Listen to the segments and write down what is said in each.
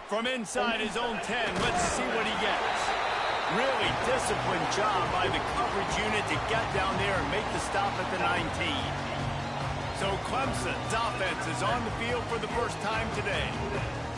From inside his own 10, let's see what he gets. Really disciplined job by the coverage unit to get down there and make the stop at the 19. So Clemson's offense is on the field for the first time today.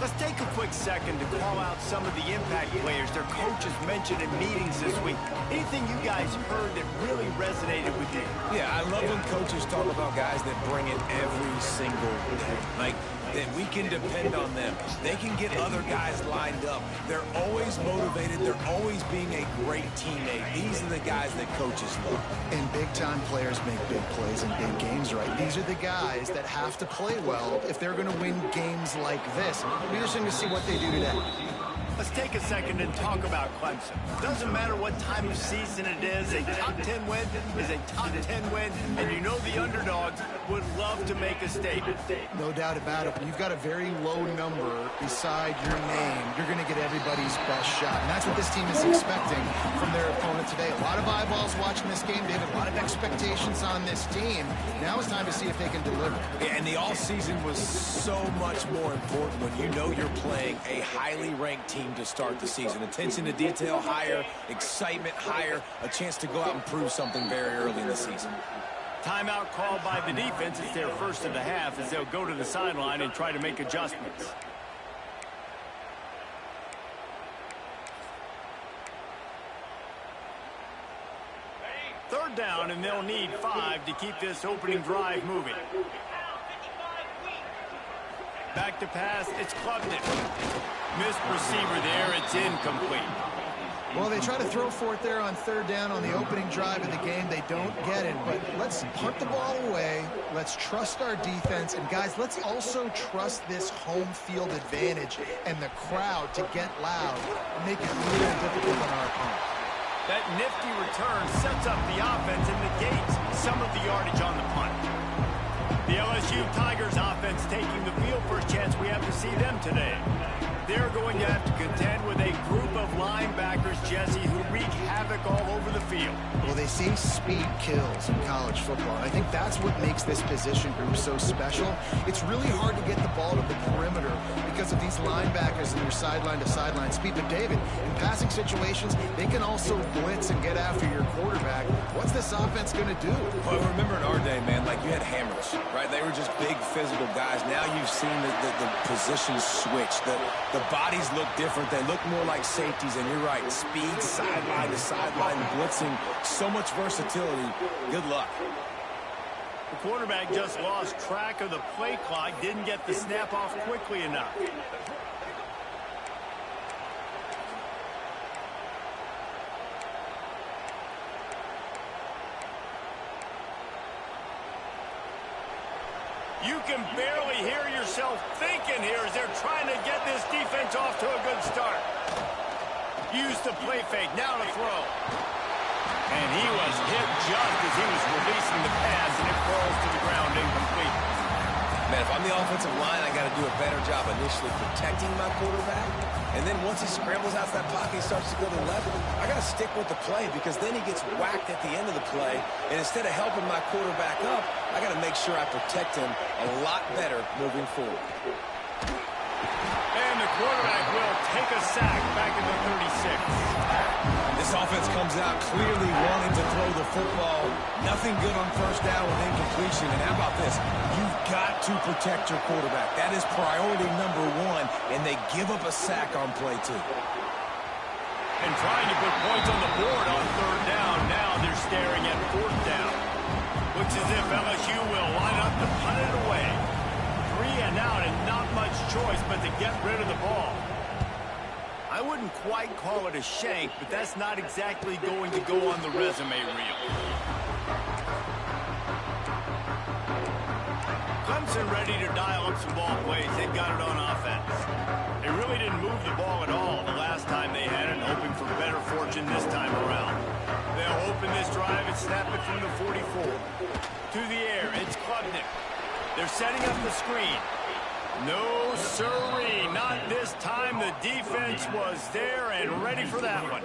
Let's take a quick second to call out some of the impact players their coaches mentioned in meetings this week. Anything you guys heard that really resonated with you? Yeah, I love when coaches talk about guys that bring it every single day. Like, that we can depend on them. They can get other guys lined up. They're always motivated. They're always being a great teammate. These are the guys that coaches love. And big-time players make big plays in big games, right? These are the guys that have to play well if they're going to win games like this. It'll be interesting to see what they do today. Let's take a second and talk about Clemson. Doesn't matter what time of season it is, a top 10 win is a top 10 win, and you know the underdogs would love to make a statement. No doubt about it. When you've got a very low number beside your name, you're going to get everybody's best shot. And that's what this team is expecting from their opponent today. A lot of eyeballs watching this game, David. A lot of expectations on this team. Now it's time to see if they can deliver. Yeah, and the offseason was so much more important when you know you're playing a highly ranked team to start the season. Attention to detail higher, excitement higher, a chance to go out and prove something very early in the season. Timeout called by the defense. It's their first of the half as they'll go to the sideline and try to make adjustments. Third down, and they'll need 5 to keep this opening drive moving. Back to pass, it's Klubnik. Missed receiver there, it's incomplete. Well, they try to throw for it there on third down on the opening drive of the game. They don't get it, but let's punt the ball away. Let's trust our defense. And, guys, let's also trust this home field advantage and the crowd to get loud and make it really difficult on our opponent. That nifty return sets up the offense and negates some of the yardage on the punt. The LSU Tigers offense taking the field. First chance we have to see them today. They're going to have to contend with a group of linebackers, Jesse, who wreak havoc all over the field. Well, they say speed kills in college football. And I think that's what makes this position group so special. It's really hard to get the ball to the perimeter because of these linebackers and their sideline-to-sideline speed. But, David, in passing situations, they can also blitz and get after your quarterback. What's this offense going to do? Well, remember in our day, man, like you had hammers, right? They were just big physical guys. Now you've seen the positions switch. The bodies look different. They look more like safeties, and you're right. Speed, sideline to sideline, blitzing, so much versatility. Good luck. The quarterback just lost track of the play clock, didn't get the snap off quickly enough. You can barely hear yourself thinking here as they're trying to get this defense off to a good start. Used the play fake, now to throw. And he was hit just as he was releasing the pass, and it falls to the ground incomplete. Man, if I'm the offensive line, I got to do a better job initially protecting my quarterback. And then once he scrambles out of that pocket, he starts to go to the left, I got to stick with the play because then he gets whacked at the end of the play. And instead of helping my quarterback up, I got to make sure I protect him a lot better moving forward. And the quarterback will take a sack back at the 36. This offense comes out clearly wanting to throw the football. Nothing good on first down with incompletion. And how about this? You've got to protect your quarterback. That is priority number 1, and they give up a sack on play 2. And trying to put points on the board on third down. Now they're staring at fourth down. Looks as if LSU will line up to punt it away. 3 and out, and not much choice but to get rid of the ball. I wouldn't quite call it a shank, but that's not exactly going to go on the resume reel. Clemson ready to dial up some ball plays. They've got it on offense. They really didn't move the ball at all the last time they had it, hoping for better fortune this time around. They'll open this drive and snap it from the 44. To the air, it's Klubnik. They're setting up the screen. No, sirree, not this time. The defense was there and ready for that one.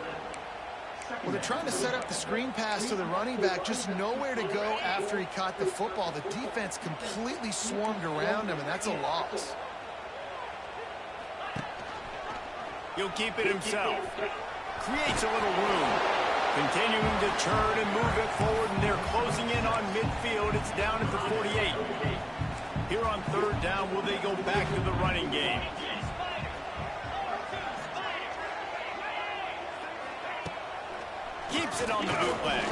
Well, they're trying to set up the screen pass to the running back, just nowhere to go after he caught the football. The defense completely swarmed around him, and that's a loss. He'll keep it himself. Creates a little room. Continuing to churn and move it forward, and they're closing in on midfield. It's down at the 48. Here on third down, will they go back to the running game? Keeps it on the bootleg.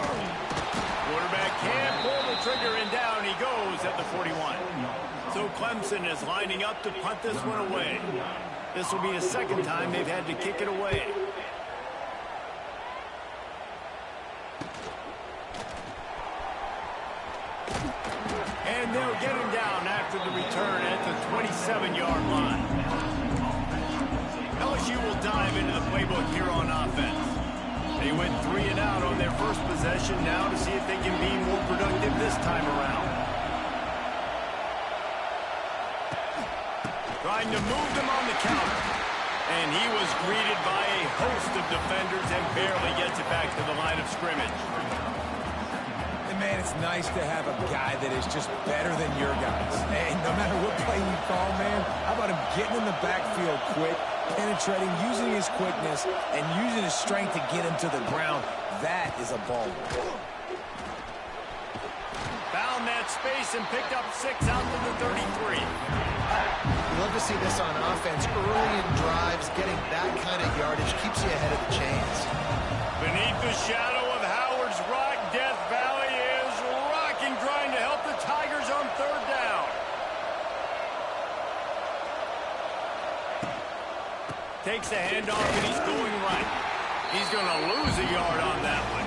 Quarterback can't pull the trigger, and down he goes at the 41. So Clemson is lining up to punt this one away. This will be the second time they've had to kick it away. And they'll get him down after the return at the 27-yard line. LSU will dive into the playbook here on offense. They went 3 and out on their first possession, now to see if they can be more productive this time around. Trying to move them on the counter. And he was greeted by a host of defenders and barely gets it back to the line of scrimmage. And man, it's nice to have a guy that is just better than your guys. And no matter what play you call, man, how about him getting in the backfield quick, penetrating, using his quickness, and using his strength to get him to the ground. That is a ball. Found that space and picked up 6 out to the 33. You love to see this on offense. Early in drives, getting that kind of yardage keeps you ahead of the chains. Beneath the shadow of Howard's Rock, Death Valley is rocking, trying to help the Tigers on third down. Takes the handoff, and he's going right. He's going to lose a yard on that one.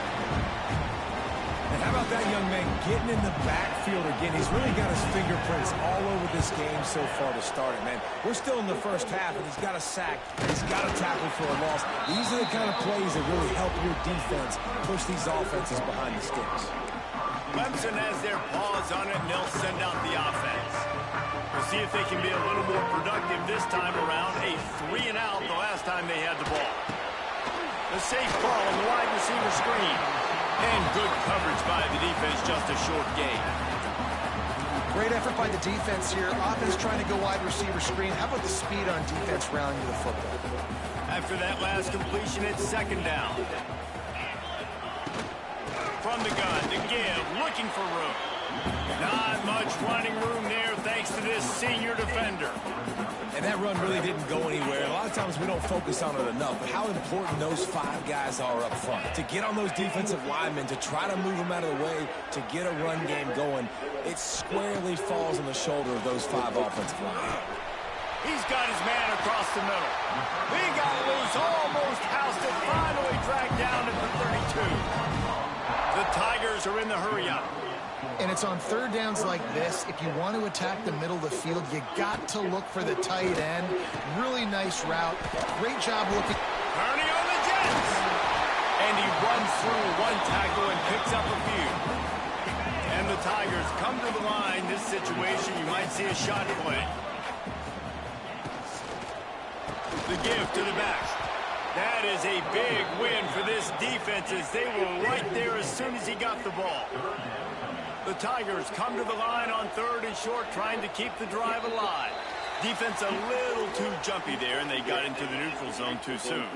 And how about that young man getting in the backfield again? He's really got his fingerprints all over this game so far to start it, man. We're still in the first half, and he's got a sack. He's got a tackle for a loss. These are the kind of plays that really help your defense push these offenses behind the sticks. Clemson has their paws on it, and they'll send out the offense. We'll see if they can be a little more productive this time around. A 3 and out the last time they had the ball. The safe ball on the wide receiver screen. And good coverage by the defense, just a short gain. Great effort by the defense here. Offense trying to go wide receiver screen. How about the speed on defense rallying to the football? After that last completion, it's second down. From the gun, to give, looking for room. Not much running room there thanks to this senior defender. And that run really didn't go anywhere. A lot of times we don't focus on it enough, but how important those 5 guys are up front. To get on those defensive linemen, to try to move them out of the way, to get a run game going, it squarely falls on the shoulder of those 5 offensive linemen. He's got his man across the middle. He got loose, almost housed it, finally dragged down at the 32. The Tigers are in the hurry-up. And it's on third downs like this. If you want to attack the middle of the field, you got to look for the tight end. Really nice route. Great job looking. Turning on the Jets. And he runs through one tackle and picks up a few. And the Tigers come to the line. This situation, you might see a shot play. The give to the back. That is a big win for this defense as they were right there as soon as he got the ball. The Tigers come to the line on third and short, trying to keep the drive alive. Defense a little too jumpy there, and they got into the neutral zone too soon.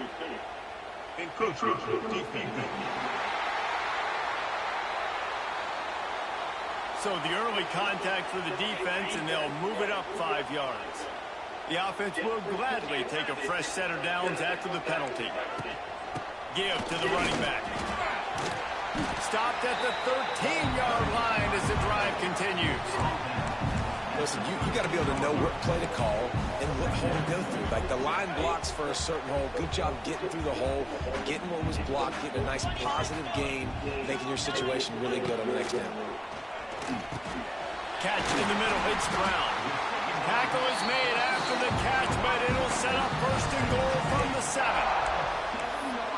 So the early contact for the defense, and they'll move it up 5 yards. The offense will gladly take a fresh set of downs after the penalty. Give to the running back. Stopped at the 13-yard line as the drive continues. Listen, you got to be able to know what play to call and what hole to go through. Like the line blocks for a certain hole. Good job getting through the hole, getting what was blocked, getting a nice positive gain, making your situation really good on the next down. Catch in the middle, it's Brown. Tackle is made after the catch, but it'll set up first and goal from the 7.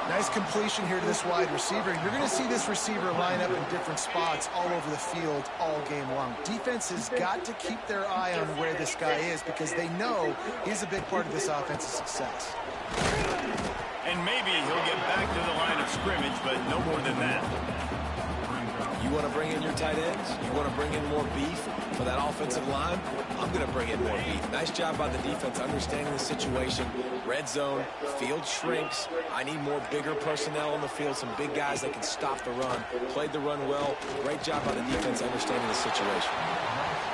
Nice completion here to this wide receiver. You're going to see this receiver line up in different spots all over the field all game long. Defense has got to keep their eye on where this guy is because they know he's a big part of this offense's success. And maybe he'll get back to the line of scrimmage, but no more than that. You want to bring in your tight ends? You want to bring in more beef for that offensive line? I'm going to bring in more beef. Nice job by the defense understanding the situation. Red zone, field shrinks. I need more bigger personnel on the field, some big guys that can stop the run. Played the run well. Great job by the defense understanding the situation.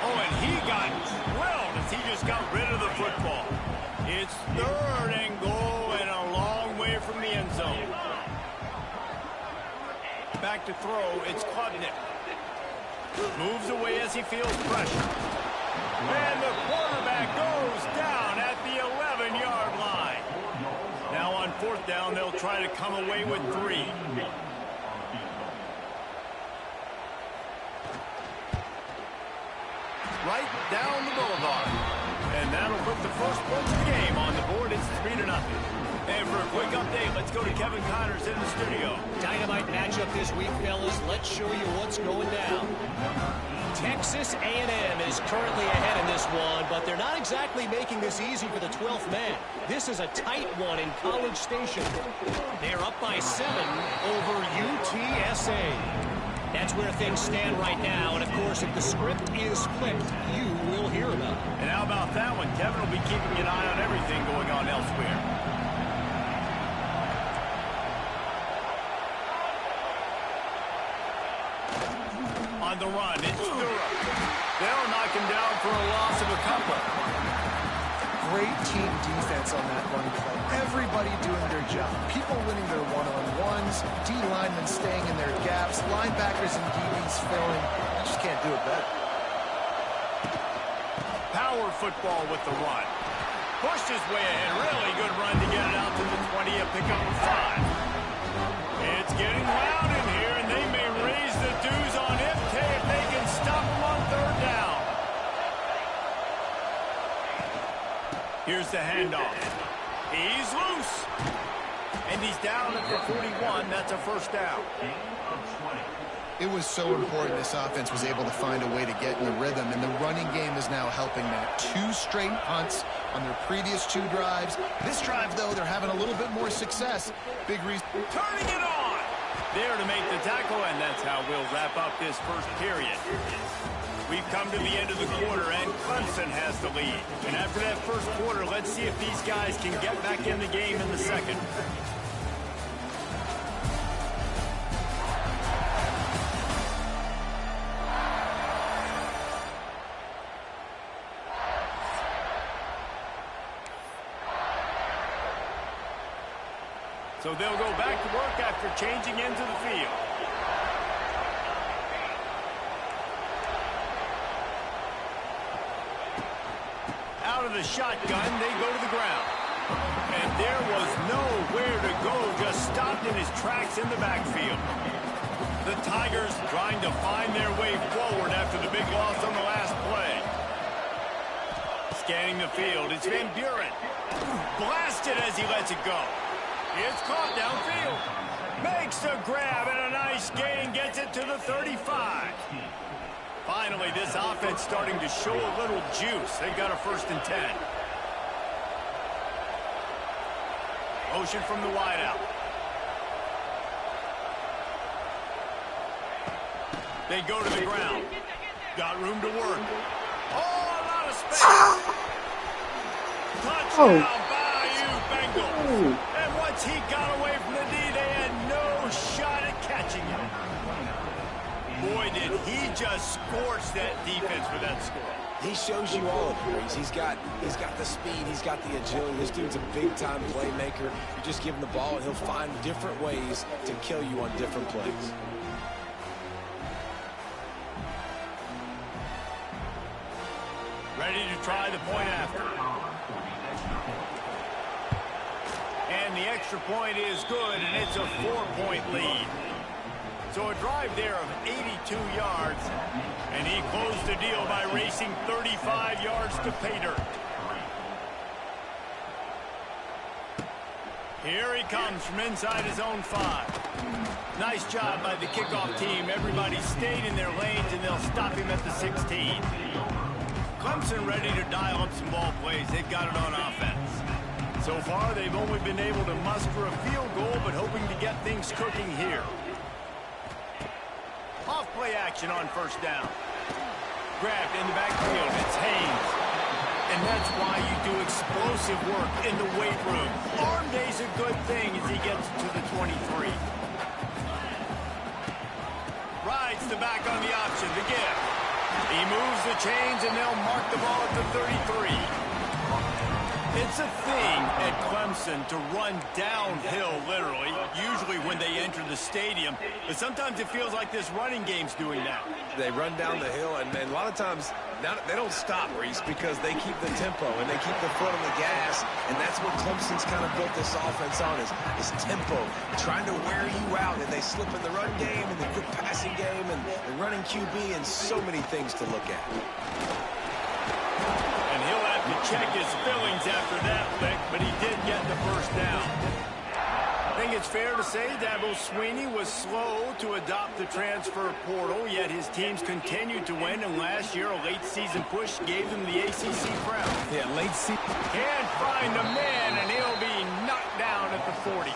Oh, and he got drilled as he just got rid of the football. It's 3rd and goal and a long way from the end zone. Back to throw, it's Klubnik. Moves away as he feels pressure. And the quarterback goes down at the 11-yard line. Now on 4th down, they'll try to come away with 3. Right down the boulevard. And that'll put the first point of the game on the board. It's 3-0. And for a quick update, let's go to Kevin Connors in the studio. Dynamite matchup this week, fellas. Let's show you what's going down. Texas A&M is currently ahead in this one, but they're not exactly making this easy for the 12th man. This is a tight one in College Station. They're up by 7 over UTSA. That's where things stand right now, and of course, if the script is flipped, you will hear about it. And how about that one? Kevin will be keeping an eye on everything going on elsewhere. On the run, it's Durham. They'll knock him down for a loss of a couple. Great team defense on that run play. Everybody doing their job. People winning their one-on-ones, D linemen staying in their gaps, linebackers and DBs filling. You just can't do it better. Power football with the run. Pushed his way ahead. Really good run to get it out to the 20, a pickup of 5. It's getting loud in here, and they may raise the dues on Ncaa if they can stop him on 3rd down. Here's the handoff. He's loose. And he's down at the 41. That's a first down. It was so important this offense was able to find a way to get in the rhythm, and the running game is now helping that. 2 straight punts on their previous 2 drives. This drive, though, they're having a little bit more success. Big reason. Turning it on. There to make the tackle, and that's how we'll wrap up this first period. We've come to the end of the quarter, and Clemson has the lead. And after that first quarter, let's see if these guys can get back in the game in the second. So they'll go back to work after changing into the field. Out of the shotgun, they go to the ground. And there was nowhere to go, just stopped in his tracks in the backfield. The Tigers trying to find their way forward after the big loss on the last play. Scanning the field, it's Van Buren. Blasted as he lets it go. It's caught downfield. Makes the grab and a nice gain, gets it to the 35. Finally, this offense starting to show a little juice. They've got a 1st and 10. Motion from the wideout. They go to the ground. Got room to work. Oh, a lot of space. Touchdown, Bayou Bengals. And once he got away from the D, they had no shot at catching him. Boy, did he just scorch that defense for that score. He shows you all of it. He's got the speed. He's got the agility. This dude's a big-time playmaker. You just give him the ball, and he'll find different ways to kill you on different plays. Ready to try the point after. And the extra point is good, and it's a 4-point lead. So a drive there of 82 yards, and he closed the deal by racing 35 yards to pay dirt. Here he comes from inside his own 5. Nice job by the kickoff team. Everybody stayed in their lanes, and they'll stop him at the 16. Clemson ready to dial up some ball plays. They've got it on offense. So far, they've only been able to muster a field goal, but hoping to get things cooking here. Off-play action on first down. Grabbed in the backfield. It's Haynes. And that's why you do explosive work in the weight room. Arm day's a good thing as he gets to the 23. Rides the back on the option, the give. He moves the chains, and they'll mark the ball at the 33. It's a thing at Clemson to run downhill, literally, usually when they enter the stadium. But sometimes it feels like this running game's doing that. They run down the hill, and a lot of times they don't stop, Reese, because they keep the tempo and they keep the foot on the gas, and that's what Clemson's kind of built this offense on is tempo, trying to wear you out, and they slip in the run game and the quick passing game and the running QB and so many things to look at. And he'll have to check his fillings after that lick, but he did get the first down. I think it's fair to say Dabo Swinney was slow to adopt the transfer portal, yet his teams continued to win, and last year a late season push gave them the ACC crown. Yeah, late season. Can't find a man, and he'll be knocked down at the 40.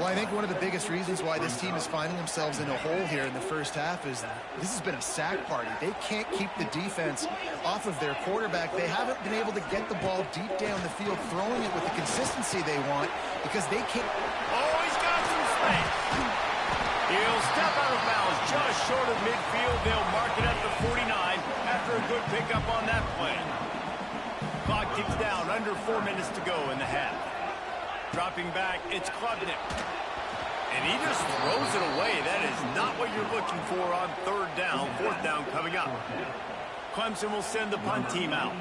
Well, I think one of the biggest reasons why this team is finding themselves in a hole here in the first half is this has been a sack party. They can't keep the defense off of their quarterback. They haven't been able to get the ball deep down the field, throwing it with the consistency they want because they can't. Oh, he's got some space. He'll step out of bounds just short of midfield. They'll mark it at the 49 after a good pickup on that play. Clock ticks down, under 4 minutes to go in the half. Dropping back, it's Klubnik. And he just throws it away. That is not what you're looking for on third down. Fourth down coming up. Clemson will send the punt team out.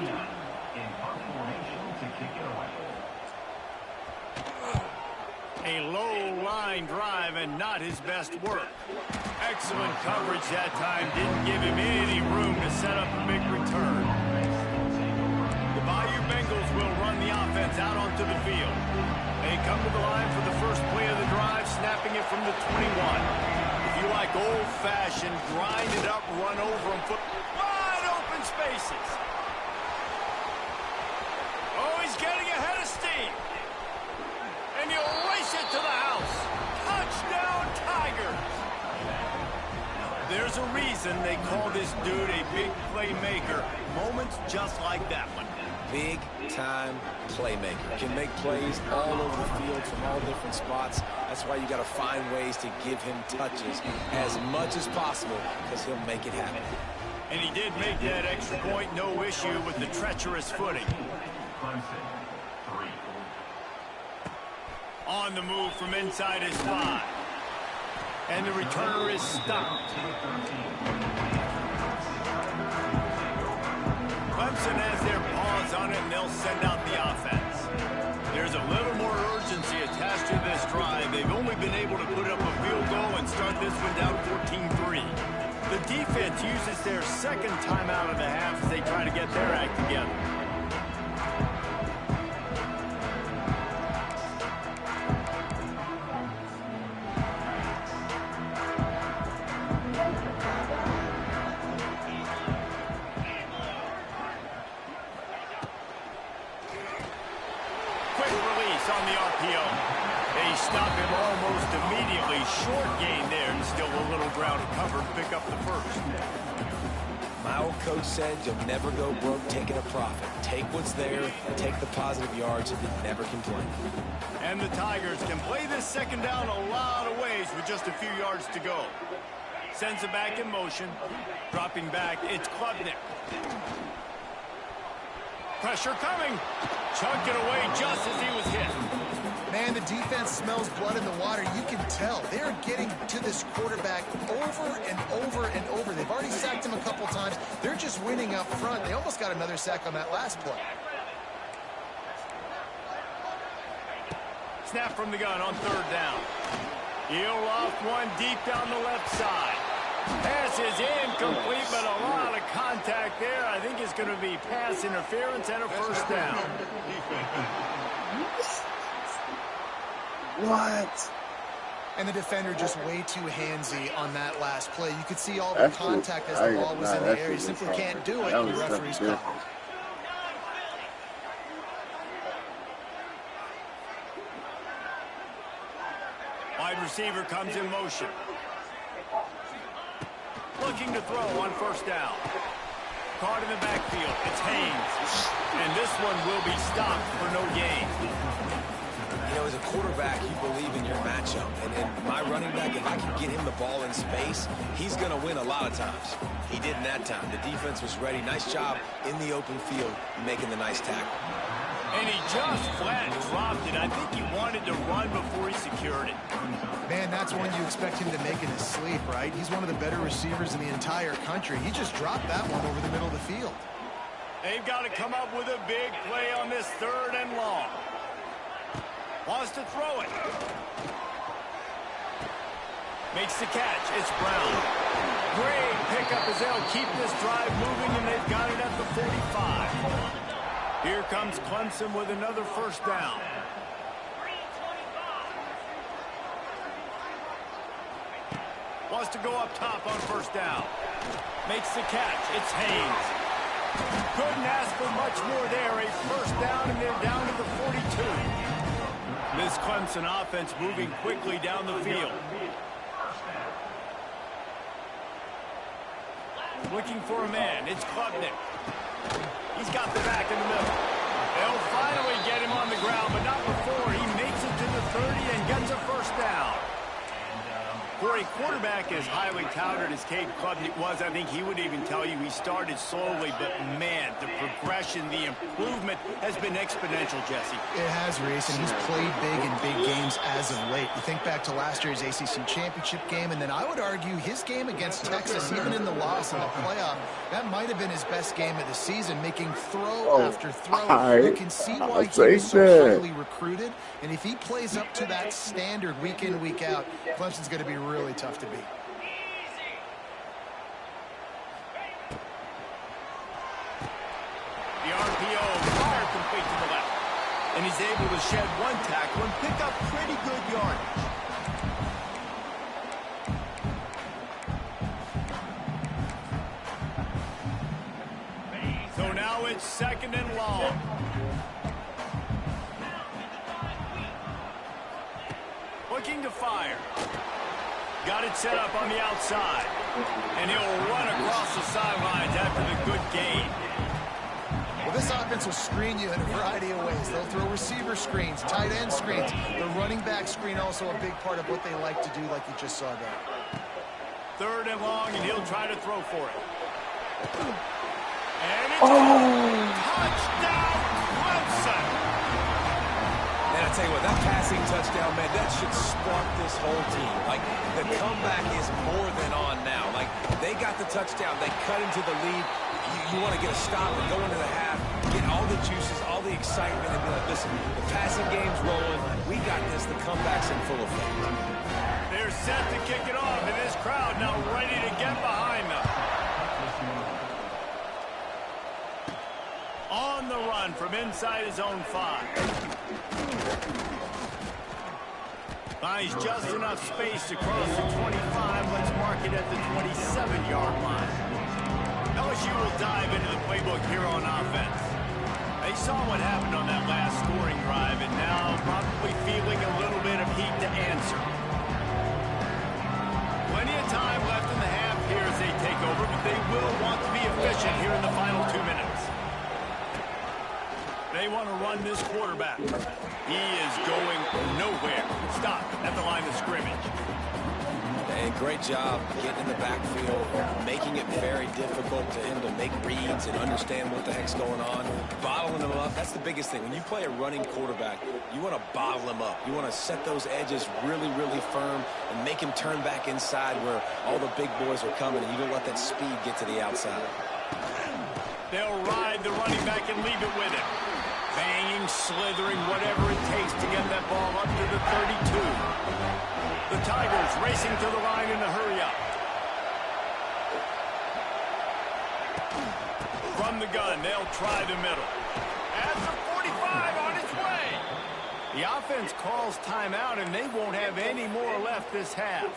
A low line drive and not his best work. Excellent coverage that time. Didn't give him any room to set up a big return. The Bayou Bengals will run the offense out onto the field. They come to the line for the first play of the drive, snapping it from the 21. If you like old-fashioned, grind it up, run over them, put wide open spaces. Oh, he's getting ahead of steam. And he'll race it to the house. Touchdown, Tigers. There's a reason they call this dude a big playmaker. Moments just like that one. Big-time playmaker. Can make plays all over the field from all different spots. That's why you got to find ways to give him touches as much as possible because he'll make it happen. And he did make that extra point, no issue with the treacherous footing. On the move from inside his 5. And the returner is stopped. Clemson has their paws on it, and they'll send out the offense. There's a little more urgency attached to this drive. They've only been able to put up a field goal and start this one down 14-3. The defense uses their second timeout of the half as they try to get their act together. On the RPO. They stop him almost immediately. Short gain there, and still a little ground covered. Pick up the first. My old coach said you'll never go broke taking a profit. Take what's there, take the positive yards, and never complain. And the Tigers can play this second down a lot of ways with just a few yards to go. Sends it back in motion. Dropping back, it's Klubnik. Pressure coming. Chunked it away just as he was hit. Man, the defense smells blood in the water. You can tell. They're getting to this quarterback over and over and over. They've already sacked him a couple times. They're just winning up front. They almost got another sack on that last play. Snap from the gun on third down. He'll loft one deep down the left side. Pass is incomplete, but a lot of contact there. I think it's going to be pass interference and a first down. What? And the defender just way too handsy on that last play. You could see all the contact as the ball was in the air. He simply can't do it. The referee's called. receiver comes in motion. Looking to throw on first down. Caught in the backfield. It's Haynes. And this one will be stopped for no gain. You know, as a quarterback, you believe in your matchup. And my running back, if I can get him the ball in space, he's going to win a lot of times. He did in that time. The defense was ready. Nice job in the open field making the nice tackle. And he just flat dropped it. I think he wanted to run before he secured it. Man, that's one you expect him to make in his sleep, right? He's one of the better receivers in the entire country. He just dropped that one over the middle of the field. They've got to come up with a big play on this 3rd and long. Wants to throw it. Makes the catch. It's Brown. Great pickup as they'll keep this drive moving, and they've got it at the 45. Here comes Clemson with another first down. Wants to go up top on first down. Makes the catch. It's Haynes. Couldn't ask for much more there. A first down, and they're down to the 42. This Clemson offense moving quickly down the field. Looking for a man. It's Klubnik. He's got the back in the middle. They'll finally get him on the ground, but not before he makes it to the 30 and gets a first down. For a quarterback as highly touted as Cade Klubnik was, I think he would even tell you he started slowly, but man, the progression, the improvement has been exponential, Jesse. It has, Reese, and he's played big in big games as of late. You think back to last year's ACC championship game, and then I would argue his game against Texas, even in the loss in the playoff, that might have been his best game of the season, making throw after throw. You can see why he was so highly recruited, and if he plays up to that standard week in, week out, Clemson's going to be really tough to beat. The RPO fire complete to the left. And he's able to shed one tackle and pick up pretty good yardage. So now it's 2nd and long. Looking to fire. Got it set up on the outside. And he'll run across the sidelines after the good gain. Well, this offense will screen you in a variety of ways. They'll throw receiver screens, tight end screens. The running back screen also a big part of what they like to do, like you just saw there. 3rd and long, and he'll try to throw for it. And it's touchdown, Clemson! Man, I tell you what, that passing touchdown, man, that should spark this whole team. Like, the comeback is more than on now. Like, they got the touchdown. They cut into the lead. You want to get a stop and go into the half, get all the juices, all the excitement, and be like, listen, the passing game's rolling. We got this. The comeback's in full effect. They're set to kick it off, and this crowd now ready to get behind them. On the run from inside his own 5. Finds just enough space to cross the 25. Let's mark it at the 27-yard line. LSU will dive into the playbook here on offense. They saw what happened on that last scoring drive, and now probably feeling a little bit of heat to answer. Plenty of time left in the half here as they take over, but they will want to be efficient here in the final 2 minutes. They want to run this quarterback. He is going nowhere. Stop at the line of scrimmage. And great job getting in the backfield, making it very difficult to him to make reads and understand what the heck's going on. Bottling him up, that's the biggest thing. When you play a running quarterback, you want to bottle him up. You want to set those edges really, really firm and make him turn back inside where all the big boys are coming, and you don't let that speed get to the outside. They'll ride the running back and leave it with him. Banging, slithering, whatever it takes to get that ball up to the 32. The Tigers racing to the line in a hurry-up. From the gun, they'll try the middle. At the 45 on its way. The offense calls timeout, and they won't have any more left this half.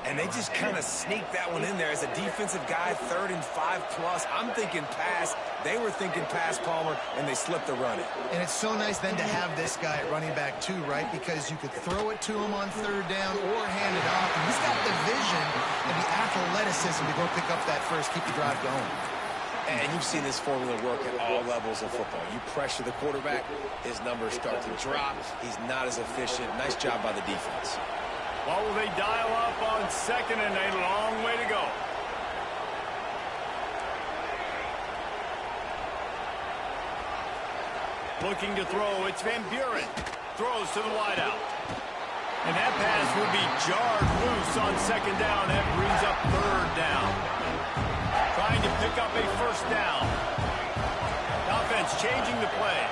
And they just kind of sneaked that one in there. As a defensive guy, 3rd and 5+. I'm thinking pass. They were thinking pass, Palmer, and they slipped the run it. And it's so nice then to have this guy at running back too, right? Because you could throw it to him on 3rd down or hand it off. And he's got the vision and the athleticism to go pick up that first, keep the drive going. And you've seen this formula work at all levels of football. You pressure the quarterback, his numbers start to drop. He's not as efficient. Nice job by the defense. What will they dial up on 2nd and a long way to go? Looking to throw, it's Van Buren. Throws to the wideout. And that pass will be jarred loose on 2nd down. That brings up 3rd down. Trying to pick up a 1st down. Offense changing the play.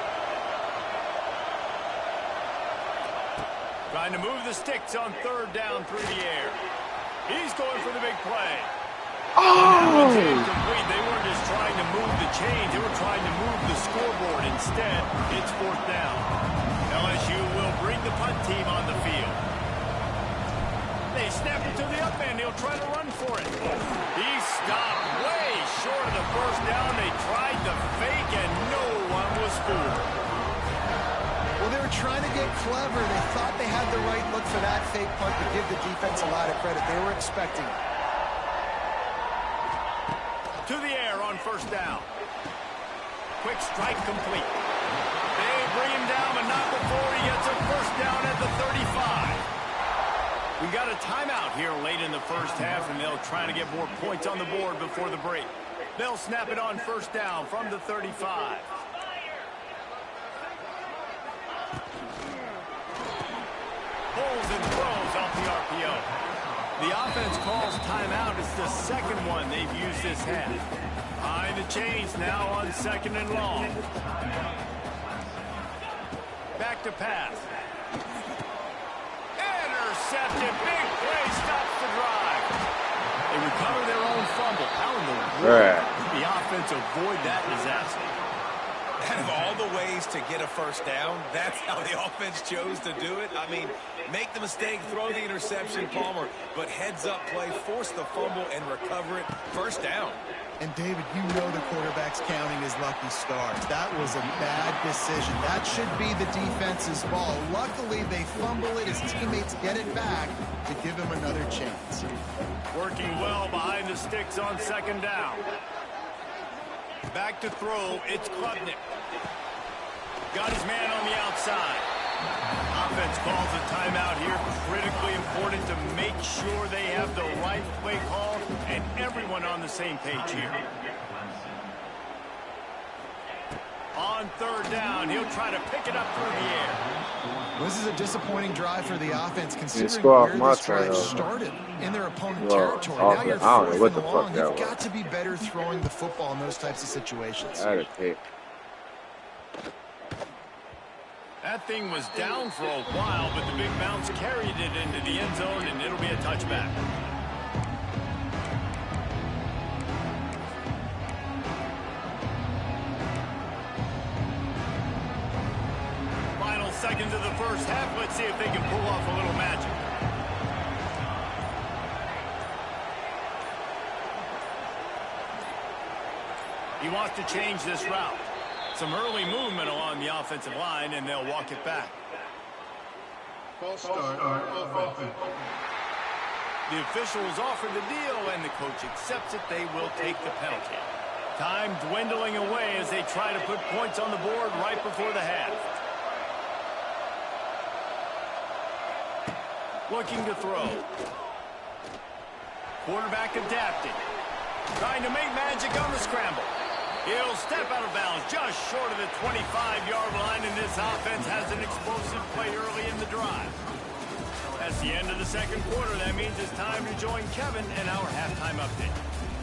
Trying to move the sticks on 3rd down through the air. He's going for the big play. Oh! Incomplete. They weren't just trying to move the chains. They were trying to move the scoreboard. Instead, it's 4th down. LSU will bring the punt team on the field. They snap it to the up end. He'll try to run for it. He stopped way short of the 1st down. They tried to fake, and no one was fooled. Well, they were trying to get clever. They thought they had the right look for that fake punt, to give the defense a lot of credit. They were expecting it. To the air on 1st down. Quick strike complete. They bring him down, but not before he gets a 1st down at the 35. We got a timeout here late in the 1st half, and they'll try to get more points on the board before the break. They'll snap it on 1st down from the 35. Pulls and throws off the RPO. The offense calls timeout. It's the 2nd one they've used this half. Behind the chains now on 2nd and long. Back to pass. Intercepted. Big play stops the drive. They recover their own fumble. How in the world did the offense avoid that disaster? Out of all the ways to get a 1st down, that's how the offense chose to do it. I mean, make the mistake, throw the interception, Palmer, but heads-up play, force the fumble, and recover it. 1st down. And, David, you know the quarterback's counting his lucky stars. That was a bad decision. That should be the defense's ball. Luckily, they fumble it. His teammates get it back to give him another chance. Working well behind the sticks on 2nd down. Back to throw, it's Klubnik. Got his man on the outside. Offense calls a timeout here. Critically important to make sure they have the right play call and everyone on the same page here. On 3rd down, he'll try to pick it up through the air. This is a disappointing drive for the offense, considering where this drive started in their opponent territory. Now you're 4th and long. You've got to be better throwing the football in those types of situations. That thing was down for a while, but the big bounce carried it into the end zone, and it'll be a touchback. Final seconds of the 1st half. Let's see if they can pull off a little magic. He wants to change this route. Some early movement along the offensive line, and they'll walk it back. False start, offensive. The officials offer the deal, and the coach accepts it. They will take the penalty. Time dwindling away as they try to put points on the board right before the half. Looking to throw. Quarterback adapting. Trying to make magic on the scramble. He'll step out of bounds just short of the 25-yard line, and this offense has an explosive play early in the drive. That's the end of the 2nd quarter. That means it's time to join Kevin in our halftime update.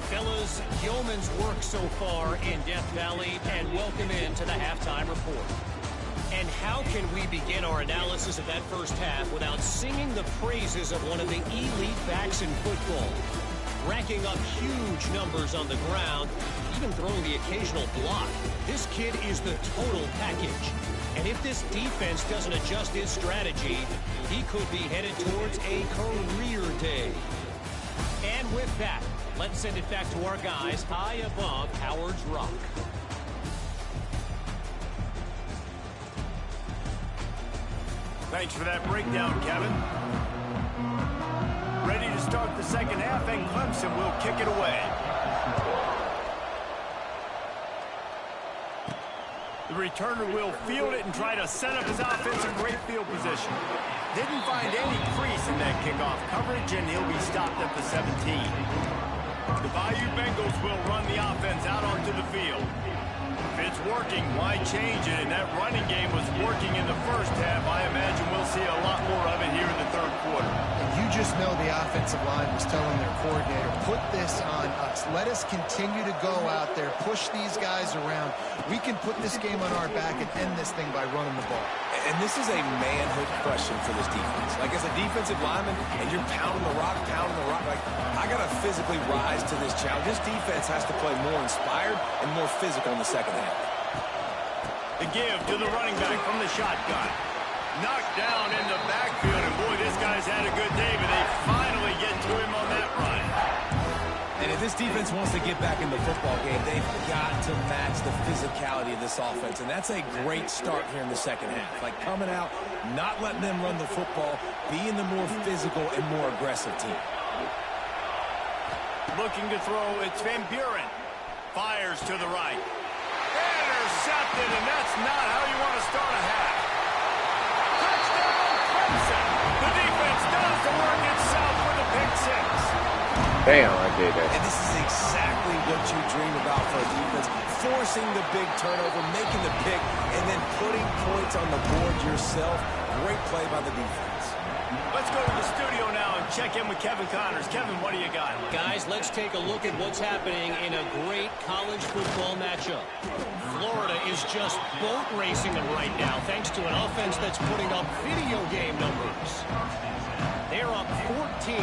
Fellas, yeoman's work so far in Death Valley, and welcome into the halftime report. And how can we begin our analysis of that 1st half without singing the praises of one of the elite backs in football? Racking up huge numbers on the ground, even throwing the occasional block. This kid is the total package. And if this defense doesn't adjust his strategy, he could be headed towards a career day. And with that, let's send it back to our guys high above Howard's Rock. Thanks for that breakdown, Kevin. Ready to start the second half, and Clemson will kick it away. The returner will field it and try to set up his offense in great field position. Didn't find any crease in that kickoff coverage, and he'll be stopped at the 17. The Bayou Bengals will run the offense out onto the field. If it's working, why change it? And that running game was working in the first half. I imagine we'll see a lot more of it here in the third quarter. And you just know the offensive line was telling their coordinator, put this on us. Let us continue to go out there, push these guys around. We can put this game on our back and end this thing by running the ball. And this is a manhood question for this defense. Like, as a defensive lineman, and you're pounding the rock, like, I got to physically rise to this challenge. This defense has to play more inspired and more physical in the second half. The give to the running back from the shotgun. Knocked down in the backfield, and boy, this guy's had a good day, but they finally get to him on that run. And if this defense wants to get back in the football game, they've got to match the physicality of this offense. And that's a great start here in the second half. Like, coming out, not letting them run the football, being the more physical and more aggressive team. Looking to throw, it's Van Buren. Fires to the right. Intercepted, and that's not how you want to start a half. Touchdown, Clemson. The defense does the work itself with a pick six. Damn, I did that. And this is exactly what you dream about for a defense. Forcing the big turnover, making the pick, and then putting points on the board yourself. Great play by the defense. Let's go to the studio now and check in with Kevin Connors. Kevin, what do you got? Guys, let's take a look at what's happening in a great college football matchup. Florida is just boat racing them right now, thanks to an offense that's putting up video game numbers. They're up 14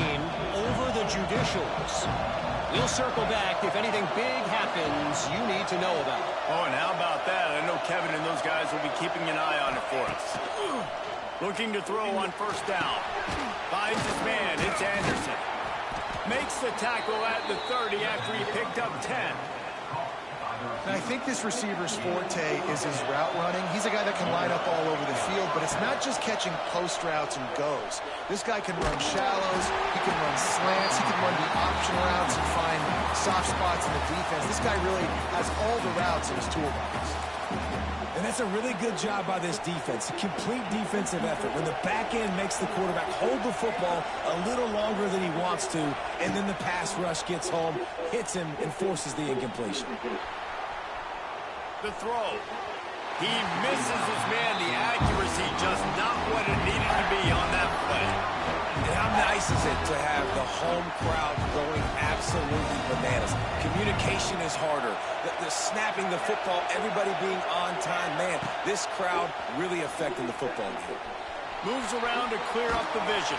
over the Judicials. We'll circle back if anything big happens you need to know about. Oh, and how about that? I know Kevin and those guys will be keeping an eye on it for us. Looking to throw on first down. Finds his man. It's Anderson. Makes the tackle at the 30 after he picked up 10. And I think this receiver's forte is his route running. He's a guy that can line up all over the field, but it's not just catching post routes and goes. This guy can run shallows, he can run slants, he can run the option routes and find soft spots in the defense. This guy really has all the routes in his toolbox. And that's a really good job by this defense. Complete defensive effort. When the back end makes the quarterback hold the football a little longer than he wants to, and then the pass rush gets home, hits him, and forces the incompletion. The throw. He misses his man. The accuracy just not what it needed to be on that play. And how nice is it to have the home crowd going absolutely bananas? Communication is harder. The snapping the football, everybody being on time. Man, this crowd really affecting the football game. Moves around to clear up the vision.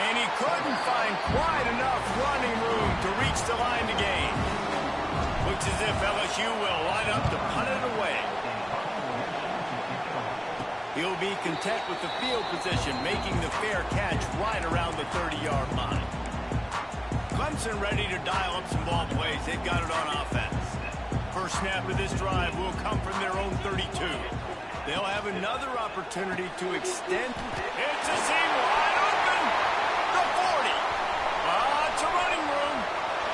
And he couldn't find quite enough running room to reach the line to gain. Looks as if LSU will line up to punt it away. He'll be content with the field position, making the fair catch right around the 30-yard line. Clemson ready to dial up some ball plays. They've got it on offense. First snap of this drive will come from their own 32. They'll have another opportunity to extend. It's a seam wide open. The 40. Lots of running room.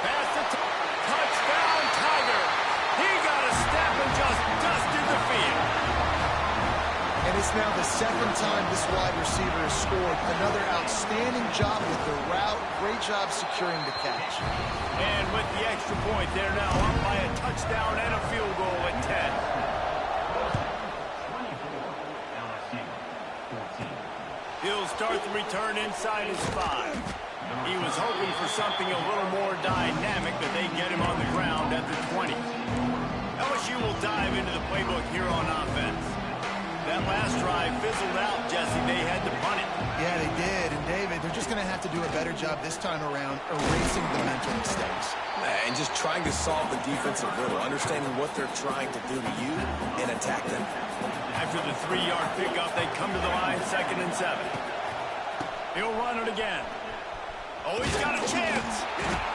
Pass the touchdown, Tiger. He got a step and just dusted the field. And it's now the second time this wide receiver has scored. Another outstanding job with the route. Great job securing the catch. And with the extra point, they're now up by a touchdown and a field goal at 10. He'll start the return inside his 5. He was hoping for something a little more dynamic, but they get him on the ground at the 20. LSU will dive into the playbook here on offense. That last drive fizzled out, Jesse. They had to punt it. Yeah, they did. And, David, they're just going to have to do a better job this time around erasing the mental mistakes. And just trying to solve the defensive riddle, understanding what they're trying to do to you and attack them. After the 3-yard pickup, they come to the line, 2nd and 7. He'll run it again. Oh, he's got a chance.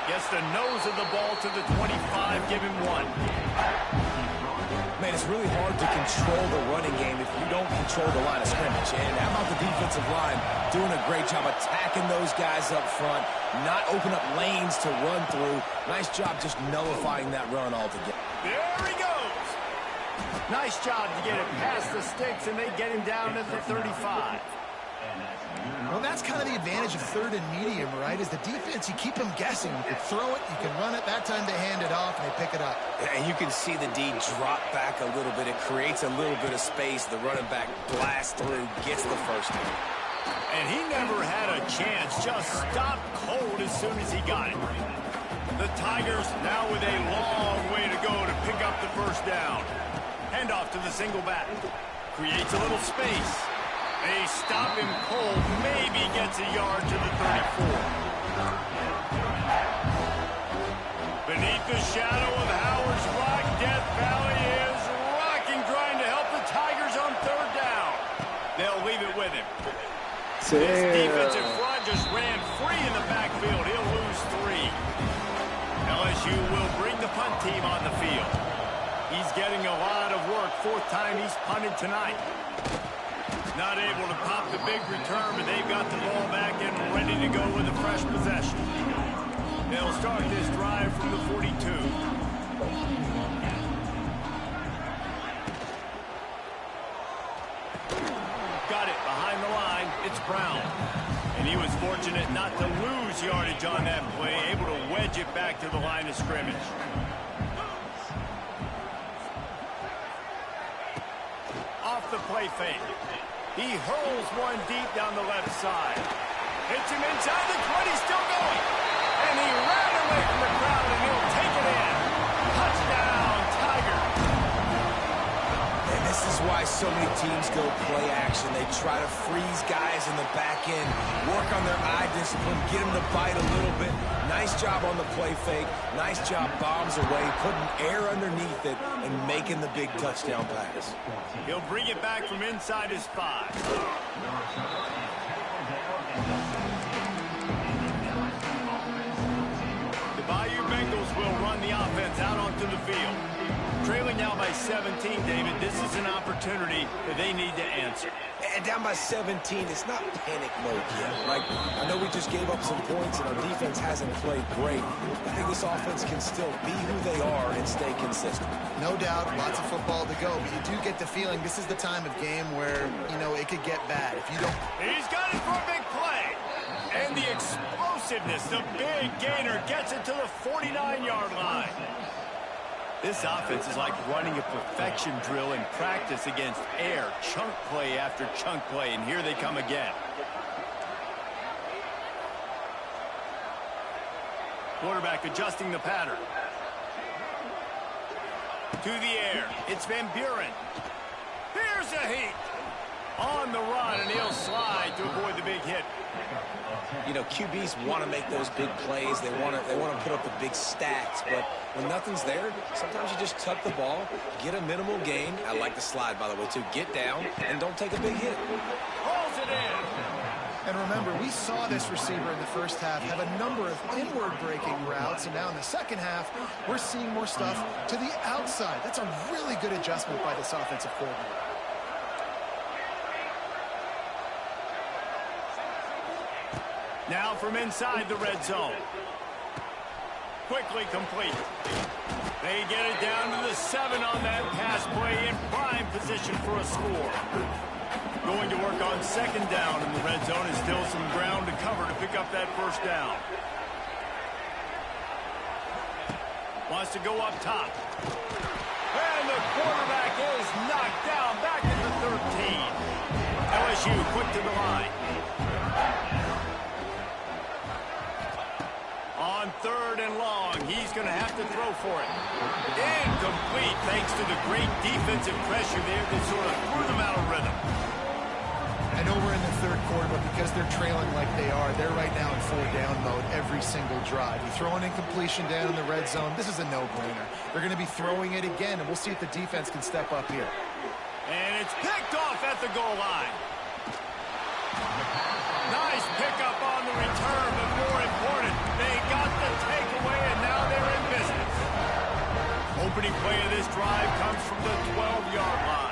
Gets the nose of the ball to the 25, give him 1. Man, it's really hard to control the running game if you don't control the line of scrimmage. And how about the defensive line doing a great job attacking those guys up front, not open up lanes to run through. Nice job just nullifying that run altogether. There he goes. Nice job to get it past the sticks, and they get him down at the 35. Well, that's kind of the advantage of 3rd and medium, right? Is the defense, you keep them guessing. You can throw it, you can run it. That time they hand it off, and they pick it up. And you can see the D drop back a little bit. It creates a little bit of space. The running back blasts through, gets the first down. And he never had a chance. Just stopped cold as soon as he got it. The Tigers now with a long way to go to pick up the first down. Handoff to the single back. Creates a little space. They stop him cold, maybe gets a yard to the 34. Beneath the shadow of Howard's Rock, Death Valley is rocking, trying to help the Tigers on 3rd down. They'll leave it with him. This defensive front just ran free in the backfield. He'll lose 3. LSU will bring the punt team on the field. He's getting a lot of work. 4th time he's punted tonight. Not able to pop the big return, but they've got the ball back and ready to go with a fresh possession. They'll start this drive from the 42. Got it behind the line. It's Brown. And he was fortunate not to lose yardage on that play, able to wedge it back to the line of scrimmage. Off the play fake. He hurls one deep down the left side. Hits him inside the 20, still going. And he ran away from the crowd, and he'll take it in. Touchdown, Tigers. And this is why so many teams go play action. They try to freeze guys in the back end, work on their eye discipline, get them to bite a little bit. Nice job on the play fake. Nice job bombs away, putting air underneath it, and making the big touchdown pass. He'll bring it back from inside his 5. The Bayou Bengals will run the offense out onto the field. Trailing now by 17, David, this is an opportunity that they need to answer. And down by 17, it's not panic mode yet. Like, I know we just gave up some points and our defense hasn't played great. I think this offense can still be who they are and stay consistent. No doubt, lots of football to go, but you do get the feeling this is the time of game where, you know, it could get bad. If you don't... He's got it for a big play. And the explosiveness, the big gainer gets it to the 49-yard line. This offense is like running a perfection drill in practice against air, chunk play after chunk play, and here they come again. Quarterback adjusting the pattern. To the air, it's Van Buren. Here's a heat. On the run, and he'll slide to avoid the big hit. You know, QBs want to make those big plays. They want to put up the big stats. But when nothing's there, sometimes you just tuck the ball, get a minimal gain. I like the slide, by the way, too. Get down and don't take a big hit. Pulls it in. And remember, we saw this receiver in the first half have a number of inward-breaking routes, and now in the second half, we're seeing more stuff to the outside. That's a really good adjustment by this offensive coordinator. Now from inside the red zone. Quickly complete. They get it down to the 7 on that pass play in prime position for a score. Going to work on 2nd down in the red zone, and still some ground to cover to pick up that first down. Wants to go up top. And the quarterback is knocked down back at the 13. LSU quick to the line. On 3rd and long, he's going to have to throw for it. Incomplete, thanks to the great defensive pressure there that sort of threw them out of rhythm. I know we're in the third quarter, but because they're trailing like they are, they're right now in 4-down mode every single drive. You throw an incompletion down in the red zone, this is a no-brainer. They're going to be throwing it again, and we'll see if the defense can step up here. And it's picked off at the goal line. Nice pickup on the return, but more important, they got the takeaway, and now they're in business. Opening play of this drive comes from the 12-yard line.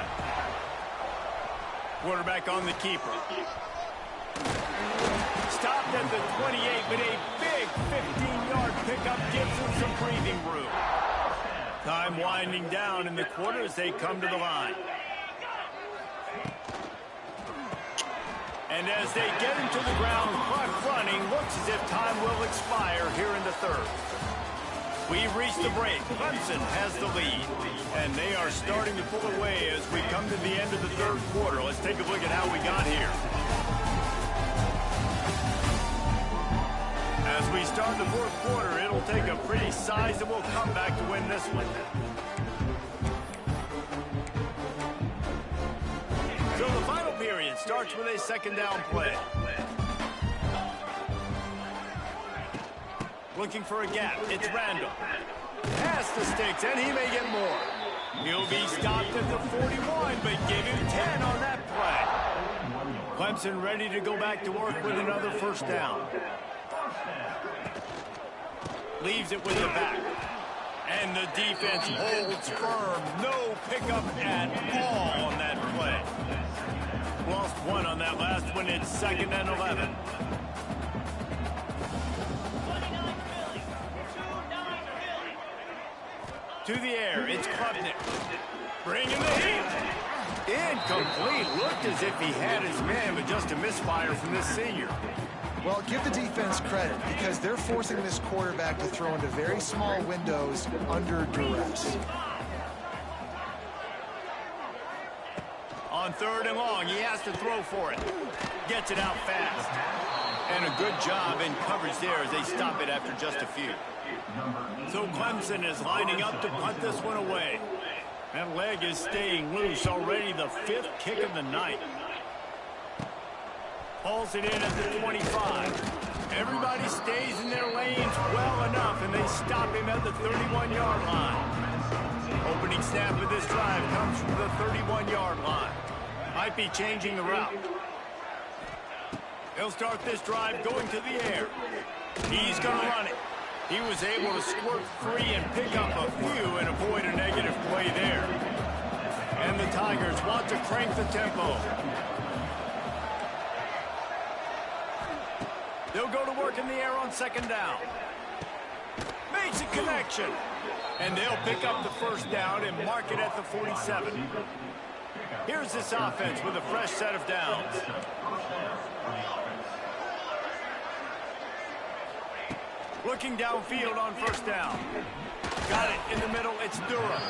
Quarterback on the keeper. Stopped at the 28, but a big 15-yard pickup gives them some breathing room. Time winding down in the quarter as they come to the line. And as they get into the ground, clock running, looks as if time will expire here in the third. We've reached the break. Clemson has the lead, and they are starting to pull away as we come to the end of the third quarter. Let's take a look at how we got here. As we start the fourth quarter, it'll take a pretty sizable comeback to win this one. So the final period starts with a second down play. Looking for a gap. It's Randall. Pass the sticks, and he may get more. He'll be stopped at the 41, but give him 10 on that play. Clemson ready to go back to work with another first down. Leaves it with the back. And the defense holds firm. No pickup at all on that play. Lost one on that last one. It's 2nd and 11. To the air, it's Klubnik. Bringing the heat. Incomplete. Looked as if he had his man, but just a misfire from this senior. Well, give the defense credit because they're forcing this quarterback to throw into very small windows under duress. On 3rd and long, he has to throw for it. Gets it out fast. And a good job in coverage there as they stop it after just a few. So Clemson is lining up to punt this one away. That leg is staying loose. Already the 5th kick of the night. Pulls it in at the 25. Everybody stays in their lanes well enough, and they stop him at the 31-yard line. Opening snap of this drive comes from the 31-yard line. Might be changing the route. He'll start this drive going to the air. He's going to run it. He was able to squirt free and pick up a few and avoid a negative play there. And the Tigers want to crank the tempo. They'll go to work in the air on 2nd down. Makes a connection. And they'll pick up the first down and mark it at the 47. Here's this offense with a fresh set of downs. Looking downfield on 1st down. Got it in the middle. It's Durham.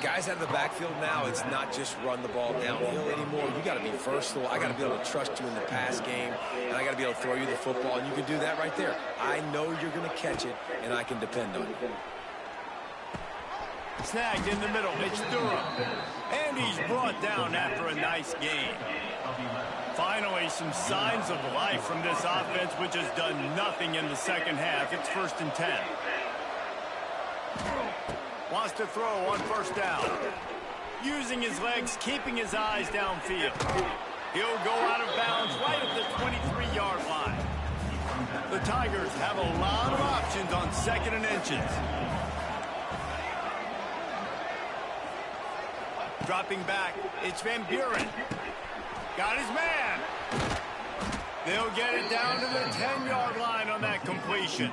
Guys out of the backfield now, it's not just run the ball downhill anymore. You got to be versatile. I got to be able to trust you in the pass game, and I got to be able to throw you the football, and you can do that right there. I know you're going to catch it, and I can depend on you. Snagged in the middle. It's Durham. And he's brought down after a nice gain. Finally, some signs of life from this offense, which has done nothing in the second half. It's 1st and 10. Wants to throw on 1st down. Using his legs, keeping his eyes downfield. He'll go out of bounds right at the 23-yard line. The Tigers have a lot of options on 2nd and inches. Dropping back, it's Van Buren. Got his man. They'll get it down to the 10-yard line on that completion.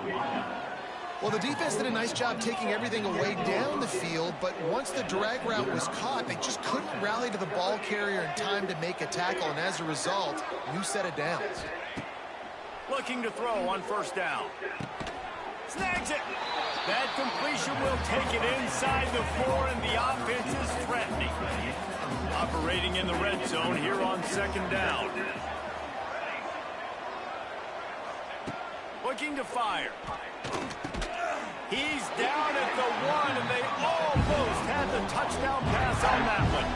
Well, the defense did a nice job taking everything away down the field, but once the drag route was caught, they just couldn't rally to the ball carrier in time to make a tackle, and as a result, new set of downs. Looking to throw on 1st down. Snags it. That completion will take it inside the 4, and the offense is threatening. Operating in the red zone here on 2nd down. Looking to fire. He's down at the 1, and they almost had the touchdown pass on that one.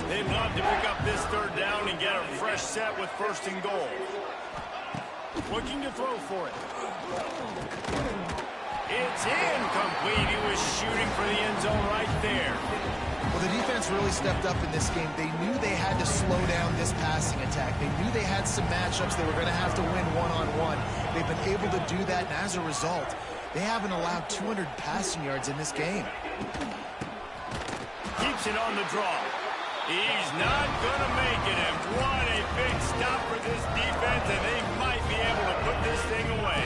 They'd love to pick up this third down and get a fresh set with first and goal. Looking to throw for it. It's incomplete. He was shooting for the end zone right there. Well, the defense really stepped up in this game. They knew they had to slow down this passing attack. They knew they had some matchups they were going to have to win one-on-one. They've been able to do that, and as a result, they haven't allowed 200 passing yards in this game. Keeps it on the draw. He's not going to make it, and what a big stop for this defense, and they might be able to put this thing away.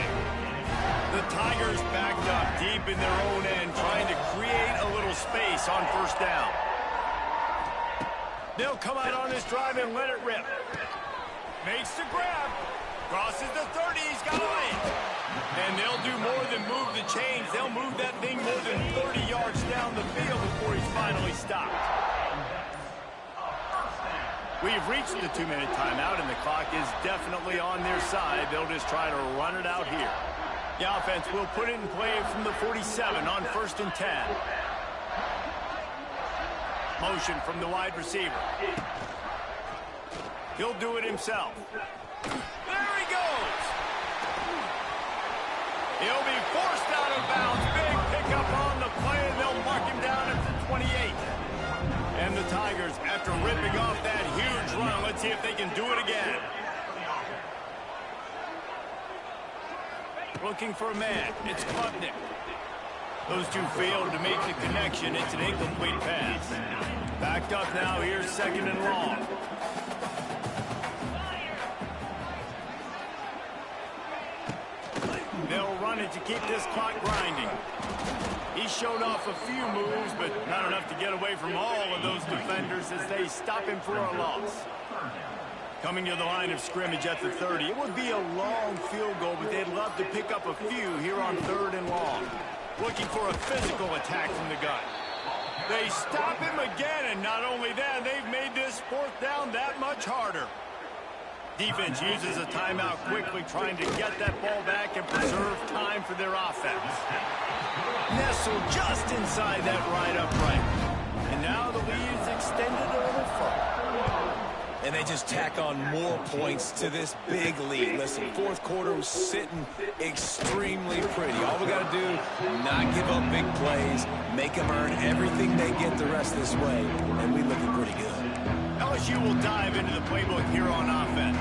The Tigers backed up deep in their own end, trying to create a little space on first down. They'll come out on this drive and let it rip. Makes the grab. Crosses the 30. He's got a lane. And they'll do more than move the chains. They'll move that thing more than 30 yards down the field before he's finally stopped. We've reached the 2-minute timeout, and the clock is definitely on their side. They'll just try to run it out here. The offense will put it in play from the 47 on 1st and 10. Motion from the wide receiver. He'll do it himself. There he goes. He'll be forced out of bounds. Big pickup on the play, and they'll mark him down at the 28. And the Tigers, after ripping off that huge run, let's see if they can do it again. Looking for a man. It's Klubnik. Those two failed to make the connection. It's an incomplete pass. Backed up now. Here's 2nd and long. They'll run it to keep this clock grinding. He showed off a few moves, but not enough to get away from all of those defenders as they stop him for a loss. Coming to the line of scrimmage at the 30. It would be a long field goal, but they'd love to pick up a few here on 3rd and long. Looking for a physical attack from the gun. They stop him again, and not only that, they've made this 4th down that much harder. Defense uses a timeout quickly, trying to get that ball back and preserve time for their offense. Nestled just inside that right upright. And now the lead is extended a little further. And they just tack on more points to this big lead. Listen, 4th quarter was sitting extremely pretty. All we got to do, not give up big plays, make them earn everything they get the rest this way, and we looking pretty good. LSU will dive into the playbook here on offense.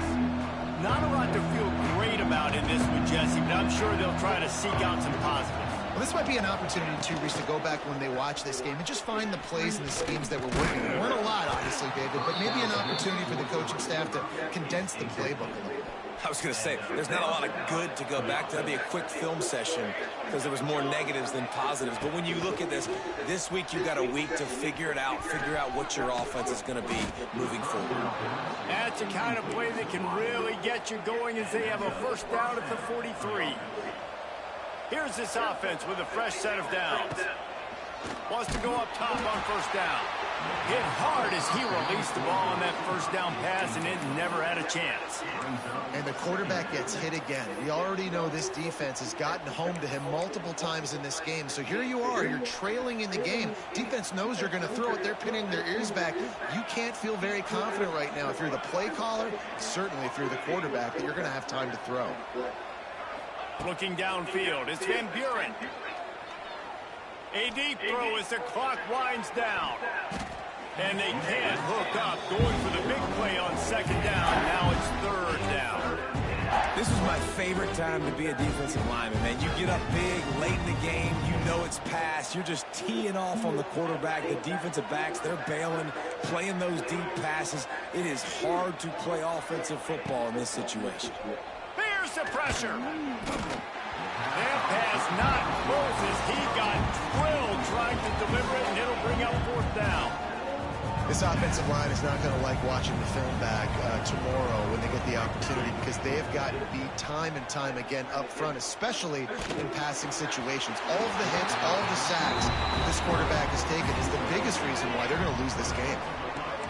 Not a lot to feel great about in this one, Jesse, but I'm sure they'll try to seek out some positives. Well, this might be an opportunity, too, Reese, to go back when they watch this game and just find the plays and the schemes that were working. There weren't a lot, obviously, David, but maybe an opportunity for the coaching staff to condense the playbook a little bit. I was going to say, there's not a lot of good to go back to. That'd be a quick film session because there was more negatives than positives. But when you look at this week you've got a week to figure it out, figure out what your offense is going to be moving forward. That's the kind of play that can really get you going as they have a 1st down at the 43. Here's this offense with a fresh set of downs. Wants to go up top on 1st down. Hit hard as he released the ball on that 1st down pass, and it never had a chance. And the quarterback gets hit again. We already know this defense has gotten home to him multiple times in this game. So here you are, you're trailing in the game. Defense knows you're going to throw it. They're pinning their ears back. You can't feel very confident right now if you're the play caller, certainly if you're the quarterback, that you're going to have time to throw. Looking downfield, it's Van Buren. A deep throw as the clock winds down. And they can't hook up, going for the big play on 2nd down. Now it's 3rd down. This is my favorite time to be a defensive lineman, man. You get up big, late in the game, you know it's past. You're just teeing off on the quarterback. The defensive backs, they're bailing, playing those deep passes. It is hard to play offensive football in this situation. Here's the pressure. That pass not close as he got drilled trying to deliver it, and it'll bring up 4th down. This offensive line is not going to like watching the film back tomorrow when they get the opportunity, because they have gotten beat time and time again up front, especially in passing situations. All of the hits, all of the sacks that this quarterback has taken is the biggest reason why they're going to lose this game.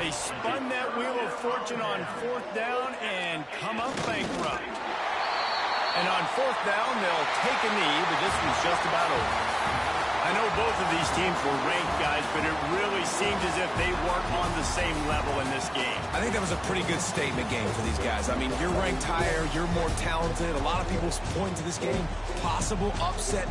They spun that wheel of fortune on 4th down and come up bankrupt. And on 4th down, they'll take a knee, but this was just about over. I I know both of these teams were ranked, guys, but it really seemed as if they weren't on the same level in this game. I think that was a pretty good statement game for these guys. I mean, you're ranked higher, you're more talented. A lot of people point to this game, possible upset.